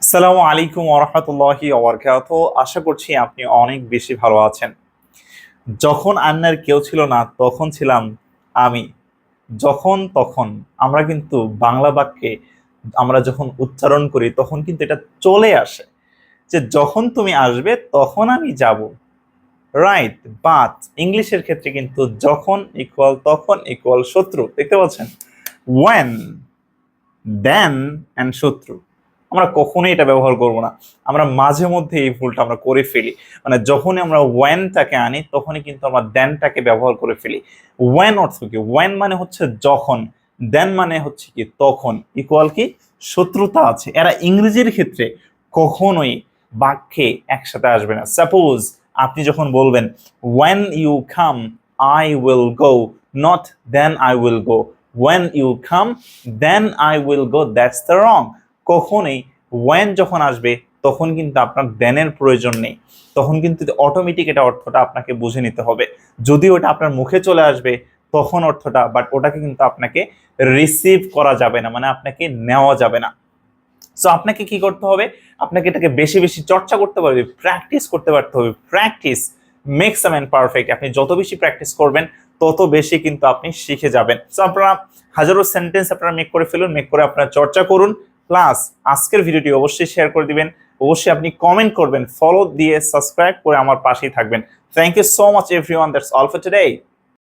আসসালামু আলাইকুম ওয়া রাহমাতুল্লাহি ওয়া বারাকাতুহু। আশা করছি আপনি অনেক বেশি ভালো আছেন। যখন আন্নার কেউ ছিল না তখন ছিলাম আমি। যখন তখন আমরা কিন্তু বাংলা বাক্যে আমরা যখন উচ্চারণ করি তখন কিন্তু এটা চলে আসে যে যখন তুমি আসবে তখন আমি যাব। রাইট, বাট ইংলিশের ক্ষেত্রে কিন্তু যখন ইকুয়াল তখন ইকুয়াল শত্রু, দেখতে পাচ্ছেন? when দেন এন্ড শত্রু আমরা কখনোই এটা ব্যবহার করব না। আমরা মাঝে মধ্যে এই ভুলটা আমরা করে ফেলি, মানে যখনই আমরা ওয়েনটাকে আনি তখনই কিন্তু আমরা দেনটাকে ব্যবহার করে ফেলি। ওয়েন অর্থ কি? ওয়েন মানে হচ্ছে যখন, দেন মানে হচ্ছে কি তখন, ইকুয়াল কি শত্রুতা আছে। এরা ইংরেজির ক্ষেত্রে কখনোই বাক্যে একসাথে আসবে না। সাপোজ আপনি যখন বলবেন when you come I will go, not then I will go. when you come then I will go, that's the wrong. কখনোই when যখন আসবে তখন কিন্তু আপনার দেনের প্রয়োজন নেই, তখন কিন্তু অটোমেটিক এটা অর্থটা আপনাকে বুঝে নিতে হবে। যদি ওটা আপনার মুখে চলে আসবে তখন অর্থটা, বাট ওটাকে কিন্তু আপনাকে রিসিভ করা যাবে না, মানে আপনাকে নেওয়া যাবে না। সো আপনাকে কি করতে হবে? আপনাকে এটাকে বেশি বেশি চর্চা করতে পারবে, প্র্যাকটিস করতে পারতে হবে। Practice makes a man perfect. আপনি যত বেশি প্র্যাকটিস করবেন তত বেশি কিন্তু আপনি শিখে যাবেন। সো আপনারা হাজারো সেন্টেন্স আপনারা মেক করে ফেলুন, মেক করে আপনারা চর্চা করুন। প্লাস আজকের ভিডিওটি অবশ্যই শেয়ার করে দিবেন, অবশ্যই আপনি কমেন্ট করবেন, ফলো দিয়ে সাবস্ক্রাইব করে আমার পাশেই থাকবেন। Thank you so much everyone, that's all for today.